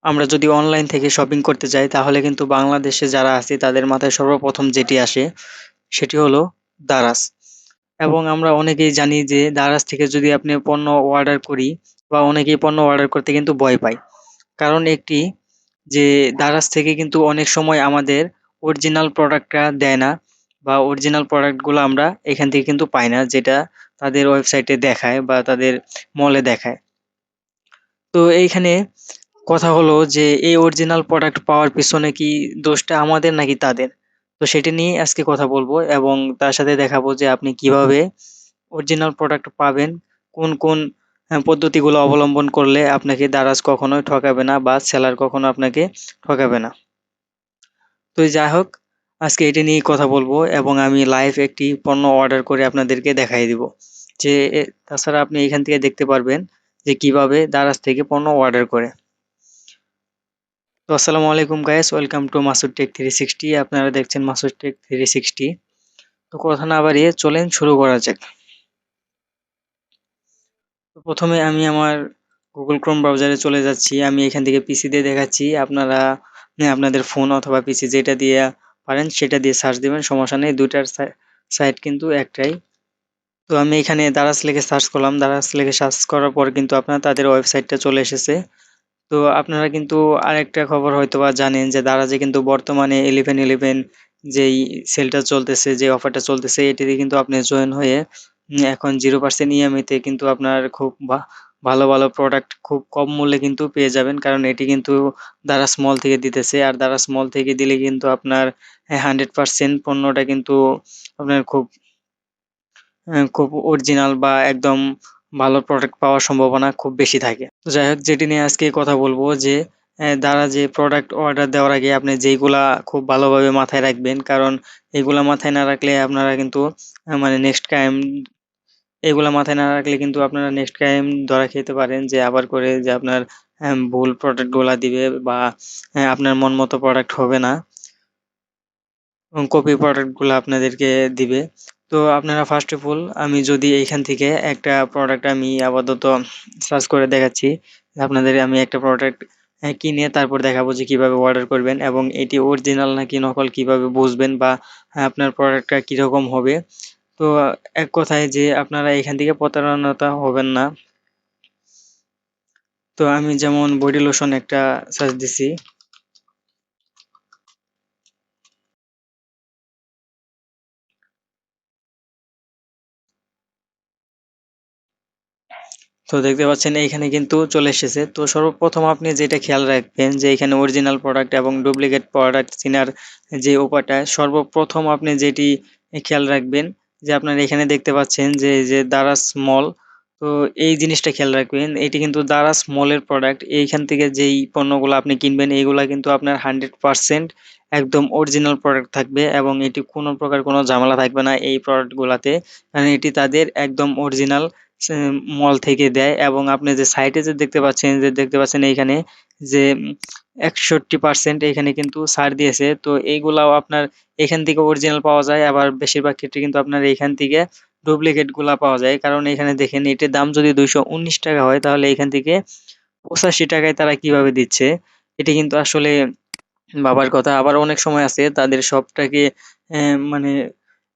আমরা যদি অনলাইন থেকে শপিং করতে যাই তাহলে কিন্তু বাংলাদেশে যারা আছে তাদের মাথায় সর্বপ্রথম যেটি আসে সেটি হলো দারাজ। এবং আমরা অনেকেই জানি যে দারাজ থেকে যদি আপনি পণ্য অর্ডার করি বা অনেকেই পণ্য অর্ডার করতে কিন্তু ভয় পায়। কারণ একটি যে দারাজ থেকে কিন্তু অনেক সময় আমাদের অরিজিনাল প্রোডাক্টটা দেয় না বা অরিজিনাল প্রোডাক্টগুলো আমরা এখান থেকে কিন্তু পাই না, যেটা তাদের ওয়েবসাইটে দেখায় বা তাদের মলে দেখায়। তো এইখানে কথা হলো যে এই অরিজিনাল প্রোডাক্ট পাওয়ার পিছনে কি দোষটা আমাদের নাকি তাদের? তো সেটা নিয়ে আজকে কথা বলবো এবং তার সাথে দেখাবো যে আপনি কিভাবে অরিজিনাল প্রোডাক্ট পাবেন, কোন কোন পদ্ধতিগুলো অবলম্বন করলে আপনাকে দারাজ কখনোই ঠকাবে না বা সেলার কখনো আপনাকে ঠকাবে না। তো যাই হোক, আজকে এটা নিয়ে কথা বলবো এবং আমি লাইভ একটি পণ্য অর্ডার করে আপনাদেরকে দেখাই দিব যে তাছাড়া আপনি এখান থেকে দেখতে পারবেন যে কিভাবে দারাজ থেকে পণ্য অর্ডার করে। তো আসসালামু আলাইকুম guys, welcome to Masud Tech 360। আপনারা দেখছেন মাসুদ টেক 360। তো কথা না বাড়িয়ে চলেন শুরু করা যাক। তো প্রথমে আমি আমার গুগল ক্রোম ব্রাউজারে চলে যাচ্ছি। আমি এখান থেকে পিসি দিয়ে দেখাচ্ছি, আপনারা আপনাদের ফোন অথবা পিসি যেটা দিয়ে পারেন সেটা দিয়ে সার্চ দিবেন, সমস্যা নেই, দুইটার সাইট কিন্তু একটাই। তো আমি এখানে দারাজ লিখে সার্চ করলাম, দারাজ লিখে সার্চ করার পর কিন্তু আপনার তাদের ওয়েবসাইটটা চলে এসেছে। তো আপনারা কিন্তু আরেকটা খবর হয়তোবা জানেন যে দারাজে কিন্তু বর্তমানে 11/11 যেই সেলটা চলতেছে, যে অফারটা চলতেছে, এটিতে কিন্তু আপনি জয়েন হয়ে এখন 0% ইএমআই তে কিন্তু আপনার খুব ভালো ভালো প্রোডাক্ট খুব কম মূল্যে কিন্তু পেয়ে যাবেন, কারণ এটি কিন্তু দারাজ মল থেকে দিতেছে। আর দারাজ মল থেকে দিলে কিন্তু আপনার 100% পণ্যটা কিন্তু আপনার খুব অরিজিনাল বা একদম ভালো প্রোডাক্ট পাওয়ার সম্ভাবনা খুব বেশি থাকে। তো যাই হোক, যেটি নিয়ে আজকে কথা বলবো যে দ্বারা যে প্রোডাক্ট অর্ডার দেওয়ার আগে আপনি যেইগুলা খুব ভালোভাবে মাথায় রাখবেন, কারণ এগুলা মাথায় না রাখলে আপনারা কিন্তু মানে নেক্সট টাইম এগুলা মাথায় না রাখলে কিন্তু আপনারা নেক্সট টাইম ধরা খেতে পারেন যে আবার করে যে আপনার ভুল প্রোডাক্ট গুলা দিবে বা আপনার মন মতো প্রোডাক্ট হবে না, কপি প্রোডাক্ট গুলো আপনাদেরকে দিবে। তো আপনারা ফার্স্ট অফ অল, আমি যদি এইখান থেকে একটা প্রোডাক্ট আমি আপাতত সার্চ করে দেখাচ্ছি আপনাদের, আমি একটা প্রোডাক্ট কিনে তারপর দেখাবো যে কিভাবে অর্ডার করবেন এবং এটি অরিজিনাল নাকি নকল কিভাবে বুঝবেন বা আপনার প্রোডাক্টটা কিরকম হবে। তো এক কথায় যে আপনারা এখান থেকে প্রতারণাটা হবেন না। তো আমি যেমন বডি লোশন একটা সার্চ দিছি। তো দেখতে পাচ্ছেন এইখানে কিন্তু চলে এসেছে। তো সর্বপ্রথম আপনি যেটা খেয়াল রাখবেন যে এখানে অরিজিনাল প্রোডাক্ট এবং ডুপ্লিকেট প্রোডাক্ট চিনার যে উপায়টা, সর্বপ্রথম আপনি যেটি খেয়াল রাখবেন যে আপনার এখানে দেখতে পাচ্ছেন যে যে দারাজ মল। তো এই জিনিসটা খেয়াল রাখবেন, এটি কিন্তু দারাজ মলের প্রোডাক্ট। এইখান থেকে যেই পণ্যগুলো আপনি কিনবেন এইগুলা কিন্তু আপনার 100% একদম অরিজিনাল প্রোডাক্ট থাকবে এবং এটি কোনো প্রকার কোনো ঝামেলা থাকবে না এই প্রোডাক্টগুলাতে, কারণ এটি তাদের একদম অরিজিনাল মল থেকে দেয়। এবং আপনি যে সাইটে যে দেখতে পাচ্ছেন এইখানে যে 61% এখানে কিন্তু ছাড় দিয়েছে। তো এইগুলাও আপনার এখান থেকে অরিজিনাল পাওয়া যায়, আবার বেশিরভাগ ক্ষেত্রে কিন্তু আপনার এখান থেকে ডুপ্লিকেট গুলা পাওয়া যায়। কারণ এখানে দেখেন এটির দাম যদি 219 টাকা হয় তাহলে এখান থেকে 85 টাকায় তারা কিভাবে দিচ্ছে, এটি কিন্তু আসলে ভাবার কথা। আবার অনেক সময় আছে তাদের সবটাকে মানে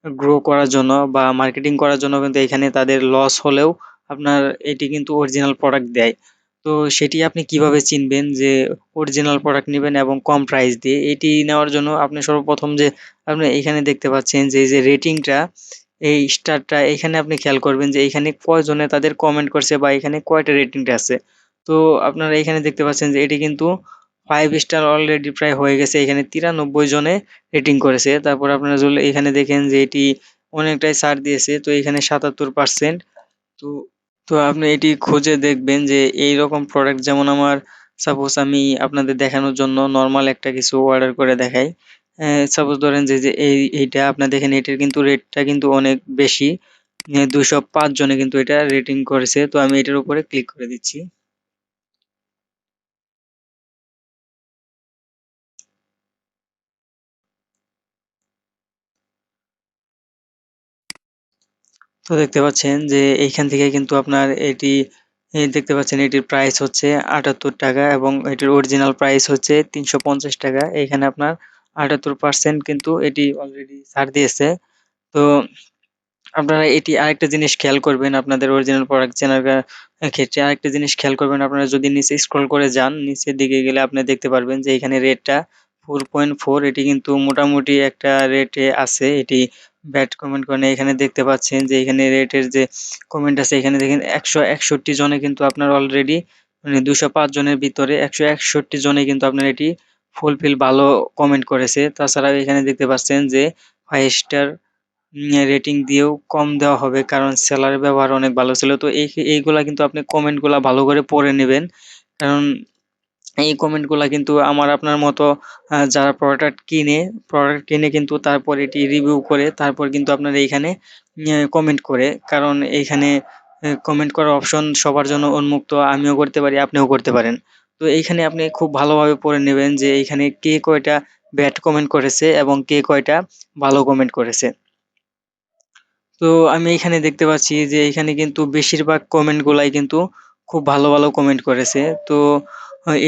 গ্রো করার জন্য বা মার্কেটিং করার জন্য কিন্তু এখানে তাদের লস হলেও আপনার এটি কিন্তু অরিজিনাল প্রোডাক্ট দেয়। তো সেটি আপনি কিভাবে চিনবেন যে অরিজিনাল প্রোডাক্ট নেবেন এবং কম প্রাইস দিয়ে? এটি নেওয়ার জন্য আপনি সর্বপ্রথম যে আপনি এখানে দেখতে পাচ্ছেন যে এই যে রেটিংটা, এই স্টারটা এখানে আপনি খেয়াল করবেন যে এখানে কয়জনে তাদের কমেন্ট করছে বা এখানে কয়টা রেটিংটা আছে। তো আপনারা এখানে দেখতে পাচ্ছেন যে এটি কিন্তু 5 স্টার অলরেডি প্রায় হয়ে গেছে, এখানে 93 জনে রেটিং করেছে। তারপর আপনারা যদি এখানে দেখেন যে এটি অনেকটাই ছাড় দিয়েছে, তো এখানে 77%। তো তো আপনি এটি খুঁজে দেখবেন যে এইরকম প্রোডাক্ট, যেমন আমার সাপোজ আমি আপনাদের দেখানোর জন্য নর্মাল একটা কিছু অর্ডার করে দেখাই। সাপোজ ধরেন যে যে এইটা আপনার দেখেন, এটার কিন্তু রেটটা কিন্তু অনেক বেশি। 205 জনে কিন্তু এটা রেটিং করেছে। তো আমি এটার উপরে ক্লিক করে দিচ্ছি। তো দেখতে পাচ্ছেন যে এইখান থেকে কিন্তু আপনার এটি এই দেখতে পাচ্ছেন এটির প্রাইস হচ্ছে ৭৮ টাকা এবং এটির অরিজিনাল প্রাইস হচ্ছে ৩৫০ টাকা। এখানে আপনার ৭৮% কিন্তু এটি অলরেডি ছাড় দিয়েছে। তো আপনারা এটি আরেকটা জিনিস খেয়াল করবেন আপনাদের অরিজিনাল প্রোডাক্ট চেনার ক্ষেত্রে আরেকটা জিনিস খেয়াল করবেন, আপনারা যদি নিচে স্ক্রল করে যান, নিচের দিকে গেলে আপনি দেখতে পারবেন যে এখানে রেটটা 4.4, এটি কিন্তু মোটামুটি একটা রেটে আছে। এটি ব্যাড কমেন্ট করে না। এখানে দেখতে পাচ্ছেন যে এখানে রেটের যে কমেন্ট আছে এখানে দেখেন ১৬১ জনে কিন্তু আপনার অলরেডি মানে ২০৫ জনের ভিতরে ১৬১ জনে কিন্তু আপনার এটি ফুলফিল ভালো কমেন্ট করেছে। তাছাড়াও এখানে দেখতে পাচ্ছেন যে 5 স্টার রেটিং দিয়েও কম দেওয়া হবে, কারণ সেলারের ব্যবহার অনেক ভালো ছিল। তো এইগুলা কিন্তু আপনি কমেন্টগুলা ভালো করে পড়ে নেবেন, কারণ এই কমেন্টগুলা কিন্তু আমার আপনার মতো যারা প্রোডাক্ট কিনে কিন্তু তারপর এটি রিভিউ করে তারপর কিন্তু আপনার এইখানে কমেন্ট করে, কারণ এইখানে কমেন্ট করার অপশন সবার জন্য উন্মুক্ত, আমিও করতে পারি আপনিও করতে পারেন। তো এইখানে আপনি খুব ভালোভাবে পড়ে নেবেন যে এইখানে কে কয়টা ব্যাড কমেন্ট করেছে এবং কে কয়টা ভালো কমেন্ট করেছে। তো আমি এখানে দেখতে পাচ্ছি যে এখানে কিন্তু বেশিরভাগ কমেন্ট গুলাই কিন্তু খুব ভালো ভালো কমেন্ট করেছে। তো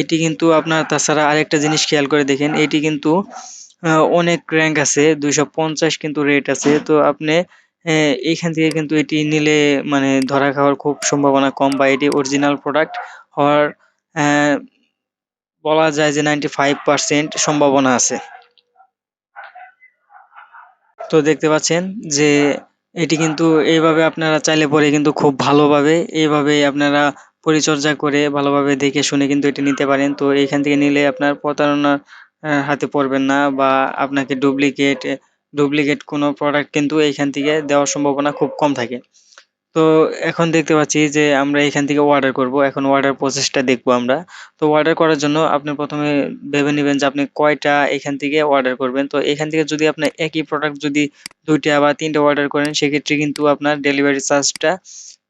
এটি কিন্তু আপনার তাছাড়া আরেকটা জিনিস খেয়াল করে দেখেন, এটি কিন্তু অনেক র্যাঙ্ক আছে, 250 কিন্তু রেট আছে। তো আপনি এইখান থেকে কিন্তু এটি নিলে মানে ধরা খাওয়ার খুব সম্ভাবনা কম, বা এটি অরিজিনাল প্রোডাক্ট হওয়ার আহ, বলা যায় যে 95% সম্ভাবনা আছে। তো দেখতে পাচ্ছেন যে এটি কিন্তু এইভাবে আপনারা চাইলে পরে কিন্তু খুব ভালোভাবে এইভাবে আপনারা পরিচর্যা করে ভালোভাবে দেখে শুনে কিন্তু এটি নিতে পারেন। তো এইখান থেকে নিলে আপনার প্রতারণার হাতে পড়বেন না, বা আপনাকে ডুপ্লিকেট কোনো প্রোডাক্ট কিন্তু এইখান থেকে দেওয়ার সম্ভাবনা খুব কম থাকে। তো এখন দেখতে পাচ্ছি যে আমরা এখান থেকে অর্ডার করব। এখন অর্ডার প্রসেসটা দেখবো আমরা। তো অর্ডার করার জন্য আপনি প্রথমে ভেবে নেবেন যে আপনি কয়টা এখান থেকে অর্ডার করবেন। তো এখান থেকে যদি আপনি একই প্রোডাক্ট যদি ২টা বা ৩টা অর্ডার করেন, সেক্ষেত্রে কিন্তু আপনার ডেলিভারি চার্জটা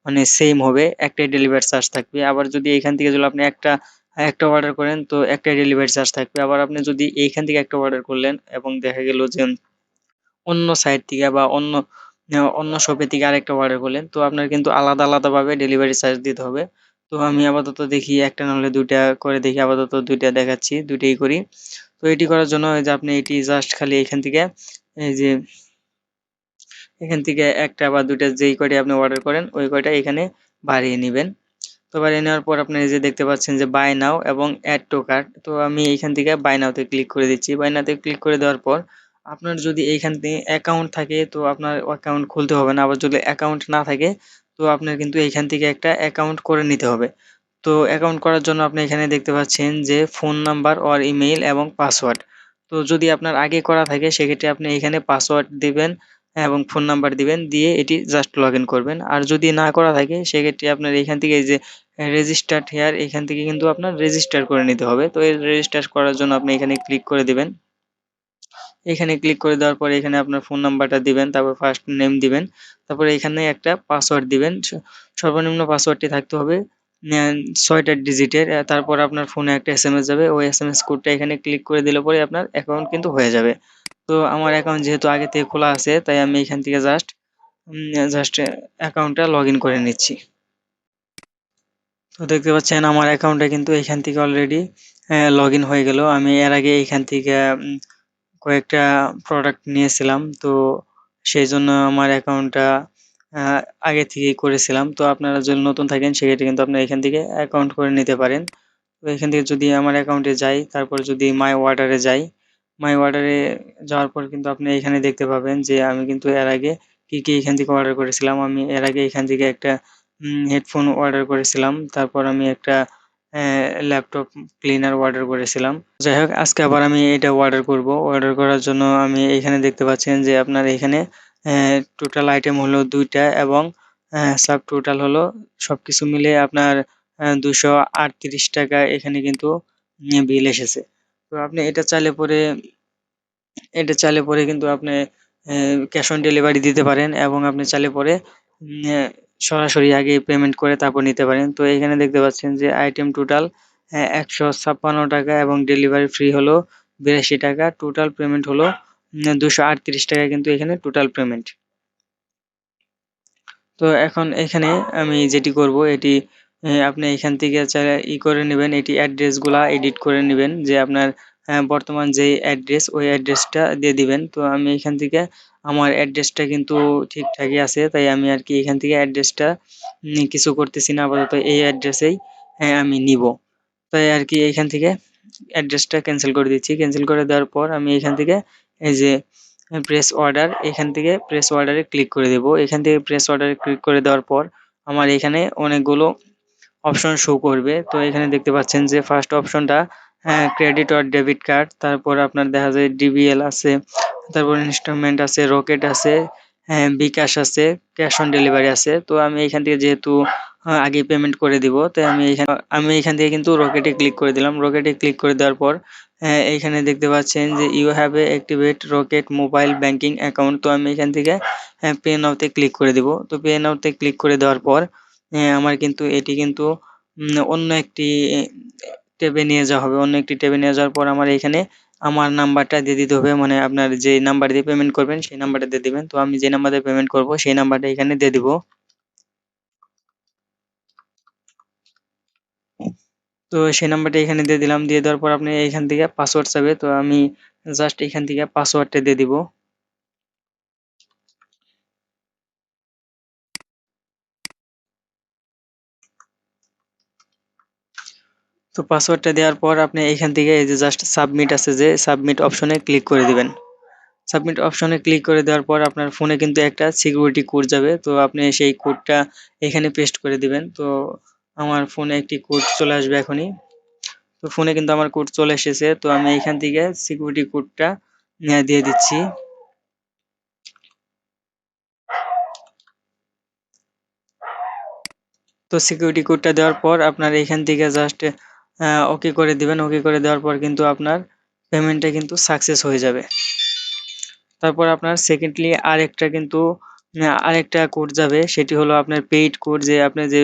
মানে সেম হবে, একটাই ডেলিভারি চার্জ থাকবে। আবার যদি এখান থেকে যদি আপনি একটা অর্ডার করেন তো একটাই ডেলিভারি চার্জ থাকবে। আবার আপনি যদি এইখান থেকে একটা অর্ডার করলেন এবং দেখা গেল যে অন্য সাইট থেকে বা অন্য শপে থেকে আরেকটা অর্ডার করলেন, তো আপনার কিন্তু আলাদা আলাদাভাবে ডেলিভারি চার্জ দিতে হবে। তো আমি আপাতত দেখি একটা না হলে ২টা করে দেখি, আপাতত ২টা দেখাচ্ছি, ২টাই করি। তো এটি করার জন্য এই যে আপনি এটি জাস্ট খালি এখান থেকে এই যে একটা বা ২টা যেই কয়টা আপনি অর্ডার করেন ওই কয়টা এখানে বাড়িয়ে নিবেন। তো বাড়িয়ে নেওয়ার পর আপনি এই যে দেখতে পাচ্ছেন যে বাই নাও এবং অ্যাড টু কার্ট। তো আমি এইখান থেকে বাই নাওতে ক্লিক করে দিচ্ছি। বাই নাওতে ক্লিক করে দেওয়ার পর আপনার যদি এইখান থেকে অ্যাকাউন্ট থাকে তো আপনার অ্যাকাউন্ট খুলতে হবে না। আবার যদি অ্যাকাউন্ট না থাকে তো আপনার কিন্তু এইখান থেকে একটা অ্যাকাউন্ট করে নিতে হবে। তো অ্যাকাউন্ট করার জন্য আপনি এখানে দেখতে পাচ্ছেন যে ফোন নাম্বার অর ইমেইল এবং পাসওয়ার্ড। তো যদি আপনার আগে করা থাকে সেক্ষেত্রে আপনি এখানে পাসওয়ার্ড দিবেন এবং ফোন নাম্বার দিবেন, দিয়ে এটি জাস্ট লগ ইন করবেন। আর যদি না করা থাকে সেক্ষেত্রে আপনার এখান থেকে এই যে রেজিস্টার্ড হেয়ার, এখান থেকে কিন্তু আপনার রেজিস্টার করে নিতে হবে। তো এই রেজিস্টার করার জন্য আপনি এখানে ক্লিক করে দিবেন। এখানে ক্লিক করে দেওয়ার পরে এখানে আপনার ফোন নাম্বারটা দিবেন, তারপর ফার্স্ট নেম দিবেন, তারপরে এখানে একটা পাসওয়ার্ড দিবেন। সর্বনিম্ন পাসওয়ার্ডটি থাকতে হবে ৬টা ডিজিটের। তারপর আপনার ফোনে একটা এসএমএস যাবে, ওই এসএমএস কোডটা এখানে ক্লিক করে দিলে পরে আপনার অ্যাকাউন্ট কিন্তু হয়ে যাবে। তো আমার অ্যাকাউন্ট যেহেতু আগে থেকে খোলা আছে তাই আমি এখান থেকে জাস্ট অ্যাকাউন্টটা লগ ইন করে নিচ্ছি। তো দেখতে পাচ্ছেন আমার অ্যাকাউন্টটা কিন্তু এখান থেকে অলরেডি লগ ইন হয়ে গেল। আমি এর আগে এখান থেকে কয়েকটা প্রোডাক্ট নিয়েছিলাম, তো সেই জন্য আমার অ্যাকাউন্টটা আগে থেকেই করেছিলাম। তো আপনারা যদি নতুন থাকেন সেক্ষেত্রে কিন্তু আপনারা এখান থেকে অ্যাকাউন্ট করে নিতে পারেন। তো এখান থেকে যদি আমার অ্যাকাউন্টে যাই, তারপর যদি মাই অর্ডারে যাই, মাই অর্ডারে যাওয়ার পর কিন্তু আপনি এখানে দেখতে পাবেন যে আমি কিন্তু এর আগে কি কি এখান থেকে অর্ডার করেছিলাম। আমি এর আগে এখান থেকে একটা হেডফোন অর্ডার করেছিলাম, তারপর আমি একটা ল্যাপটপ ক্লিনার অর্ডার করেছিলাম। যাই হোক, আজকে আবার আমি এটা অর্ডার করব। অর্ডার করার জন্য আমি এখানে দেখতে পাচ্ছেন যে আপনার এখানে টোটাল আইটেম হলো ২টা এবং সাব টোটাল হলো সবকিছু মিলে আপনার ২৩৮ টাকা এখানে কিন্তু বিল এসেছে। তো আপনি এটা চাইলে পরে কিন্তু আপনি ক্যাশ অন ডেলিভারি দিতে পারেন, এবং আপনি চাইলে পরে সরাসরি আগে পেমেন্ট করে তারপর নিতে পারেন। তো এখানে দেখতে পাচ্ছেন যে আইটেম টোটাল ১৫৬ টাকা এবং ডেলিভারি ফ্রি হলো ৮২ টাকা। টোটাল পেমেন্ট হলো ২৩৮ টাকা কিন্তু এখানে টোটাল পেমেন্ট। তো এখন এখানে আমি যেটি করব এটি আপনি এখান থেকে করে নেবেন, এটি অ্যাড্রেসগুলা এডিট করে নেবেন, যে আপনার বর্তমান যে অ্যাড্রেস ওই অ্যাড্রেসটা দিয়ে দিবেন। তো আমি এখান থেকে আমার অ্যাড্রেসটা কিন্তু ঠিকঠাকই আছে, তাই আমি আর কি এখান থেকে অ্যাড্রেসটা কিছু করতেছি না, আপাতত এই অ্যাড্রেসেই আমি নিব। তাই আর কি এখান থেকে অ্যাড্রেসটা ক্যান্সেল করে দিচ্ছি। ক্যান্সেল করে দেওয়ার পর আমি এখান থেকে এই যে প্রেস অর্ডার, এখান থেকে প্রেস অর্ডারে ক্লিক করে দেব। এখান থেকে প্রেস অর্ডারে ক্লিক করে দেওয়ার পর আমার এখানে অনেকগুলো অপশন শো করবে। তো এখানে দেখতে পাচ্ছেন যে ফার্স্ট অপশনটা ক্রেডিট অর ডেবিট কার্ড, তারপর আপনার দেখা যায় ডিবিএল আছে, তারপর ইনস্টলমেন্ট আছে, রকেট আছে, বিকাশ আছে, ক্যাশ অন ডেলিভারি আছে। তো আমি এখান থেকে যেহেতু আগে পেমেন্ট করে দিব, তাই আমি এখান থেকে কিন্তু রকেটে ক্লিক করে দিলাম। রকেটে ক্লিক করে দেওয়ার পর এইখানে দেখতে পাচ্ছেন যে you have a activate Rocket mobile banking account. তো আমি এখান থেকে পে নাওতে ক্লিক করে দিব। তো পে নাওতে ক্লিক করে দেওয়ার পর আমার কিন্তু এটি কিন্তু অন্য একটি ট্যাবে নিয়ে যাওয়া হবে। অন্য একটি ট্যাবে নিয়ে যাওয়ার পর আমার এখানে আমার নাম্বারটা দিয়ে দিতে হবে, মানে আপনার যে নাম্বার দিয়ে পেমেন্ট করবেন সেই নাম্বারটা দিয়ে দিবেন। তো আমি যে নাম্বার দিয়ে পেমেন্ট করব সেই নাম্বারটা এখানে দিয়ে দিব। তো সেই নাম্বারটা এখানে দিয়ে দিলাম। দিয়ে দেওয়ার পর আপনি এখান থেকে পাসওয়ার্ড চাবে, তো আমি জাস্ট এখান থেকে পাসওয়ার্ডটা দিয়ে দিব। তো পাসওয়ার্ডটা দেওয়ার পর আপনি এখান থেকে এই যে জাস্ট সাবমিট আছে, যে সাবমিট অপশনে ক্লিক করে দিবেন। সাবমিট অপশনে ক্লিক করে দেওয়ার পর আপনার ফোনে কিন্তু একটা সিকিউরিটি কোড যাবে, তো আপনি সেই কোডটা এখানে পেস্ট করে দিবেন। তো আমার ফোনে একটি কোড চলে আসবে এখনই। তো ফোনে কিন্তু আমার কোড চলে এসেছে, তো আমি এখান থেকে সিকিউরিটি কোডটা দিয়ে দিচ্ছি। তো সিকিউরিটি কোডটা দেওয়ার পর আপনার এখান থেকে জাস্ট ওকে করে দিবেন। ওকে করে দেওয়ার পর কিন্তু আপনার পেমেন্টটা কিন্তু সাকসেস হয়ে যাবে। তারপর আপনার সেকেন্ডলি আরেকটা কোড যাবে, সেটি হলো আপনার পেইড কোড, যে আপনি যে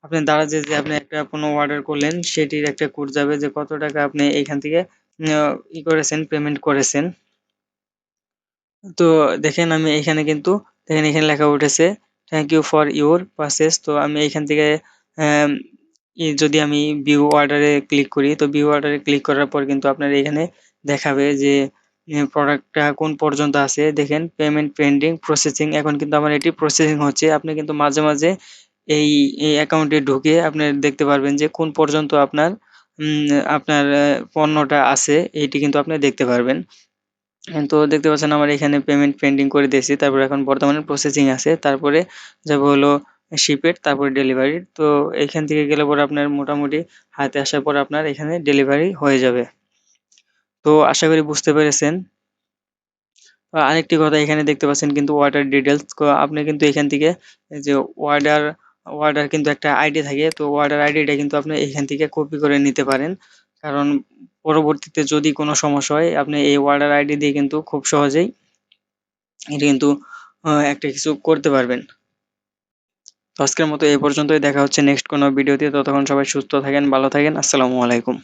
আপনার দ্বারা যে আপনি একটা কোনো অর্ডার করলেন সেটির একটা কোড যাবে, যে কত টাকা আপনি এখান থেকে করেছেন, পেমেন্ট করেছেন। তো দেখেন আমি এখানে কিন্তু দেখেন এখানে লেখা উঠেছে thank you for your purchase. তো আমি এখান থেকে আম, যদি আমি ভিউ অর্ডারে ক্লিক করি, তো ভিউ অর্ডারে ক্লিক করার পর কিন্তু আপনার এখানে দেখাবে যে প্রোডাক্টটা কোন পর্যন্ত আছে। দেখেন পেমেন্ট পেন্ডিং প্রসেসিং, এখন কিন্তু আমার এটি প্রসেসিং হচ্ছে। আপনি কিন্তু মাঝে মাঝে এই এই অ্যাকাউন্টে ঢুকে আপনি দেখতে পারবেন যে কোন পর্যন্ত আপনার পণ্যটা আছে, এইটি কিন্তু আপনি দেখতে পারবেন। তো দেখতে পাচ্ছেন আমার এখানে পেমেন্ট পেন্ডিং করে দিয়েছি, তারপর এখন বর্তমানে প্রসেসিং আছে, তারপরে যাব হলো শিপের, তারপরে ডেলিভারির। তো এখান থেকে গেলে পরে আপনার মোটামুটি হাতে আসার পর আপনার এখানে ডেলিভারি হয়ে যাবে। তো আশা করি বুঝতে পেরেছেন। আরেকটি কথা এখানে দেখতে পাচ্ছেন কিন্তু অর্ডার ডিটেলস, আপনি কিন্তু এখান থেকে এই যে অর্ডার অর্ডার কিন্তু একটা আইডি থাকে, তো অর্ডার আইডিটা কিন্তু আপনি এখান থেকে কপি করে নিতে পারেন, কারণ পরবর্তীতে যদি কোনো সমস্যা হয় আপনি এই অর্ডার আইডি দিয়ে কিন্তু খুব সহজেই এটা কিন্তু একটা কিছু করতে পারবেন। তো আজকের মতো এই পর্যন্তই, দেখা হচ্ছে নেক্সট কোনো ভিডিওতে। ততক্ষণ সবাই সুস্থ থাকেন, ভালো থাকেন, আসসালামু আলাইকুম।